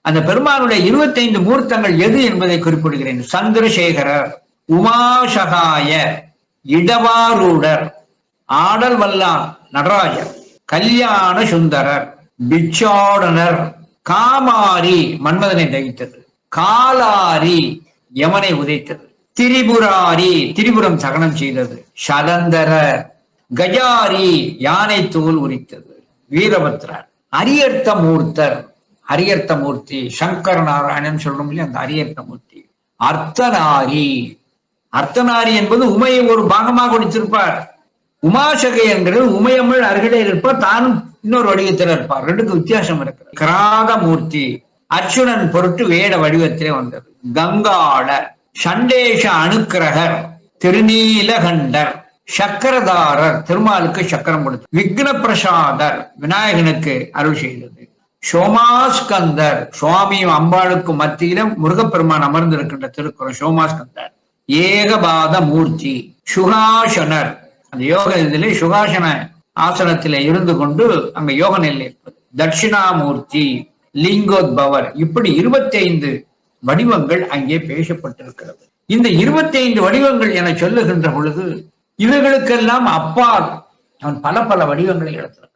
அந்த பெருமானுடைய 25 மூர்த்தங்கள் எது என்பதை குறிப்பிடுகிறேன். சந்திரசேகரர், உமாசகாய, இடவாரூடர், ஆடல் வல்லார் நடராஜர், கல்யாண சுந்தரர், பிச்சாடனர், காமாரி மன்மதனை தகித்தது, காலாரி யமனை உதைத்தது, திரிபுராரி திரிபுரம் சகனம் செய்தது, சலந்தரர், கஜாரி யானை தோல் உரித்தது, வீரபத்ரர், அரியர்த்த மூர்த்தர், அரியர்த்த மூர்த்தி சங்கர நாராயணன் சொல்றோம் இல்லையா, அந்த அரியர்த்த மூர்த்தி, அர்த்தநாரி, அர்த்தநாரி என்பது உமையை ஒரு பாகமாக கொடுத்திருப்பார். உமாசகை என்கிறது உமையம்மல் அருகிலே இருப்பார், தானும் இன்னொரு வடிவத்தில் இருப்பார். ரெண்டுக்கு வித்தியாசம் இருக்கிறது. கிராத மூர்த்தி அர்ச்சுனன் பொருட்டு வேட வடிவத்திலே வந்தது. கங்காள, சண்டேஷ அனுக்கிரகர், திருநீலகண்டர், சக்கரதாரர் திருமாலுக்கு சக்கரம் கொடுத்து, விக்ன பிரசாதர் விநாயகனுக்கு அருள் செய்தது, சோமாஸ்கந்தர் சுவாமியும் அம்பாளுக்கு மத்தியில முருகப்பெருமான் அமர்ந்திருக்கின்ற திருக்குறள் சோமாஸ்கந்தர், ஏகபாத மூர்த்தி, சுகாசனர், அந்த யோக இதிலே சுகாசன ஆசனத்திலே இருந்து கொண்டு அங்க யோக நிலையில் இருப்பது, தட்சிணாமூர்த்தி, லிங்கோத்பவர், இப்படி 25 வடிவங்கள் அங்கே பேசப்பட்டிருக்கிறது. இந்த 25 வடிவங்கள் என சொல்லுகின்ற பொழுது இவர்களுக்கெல்லாம் அப்பால் அவன் பல பல வடிவங்களை எடுத்தான்.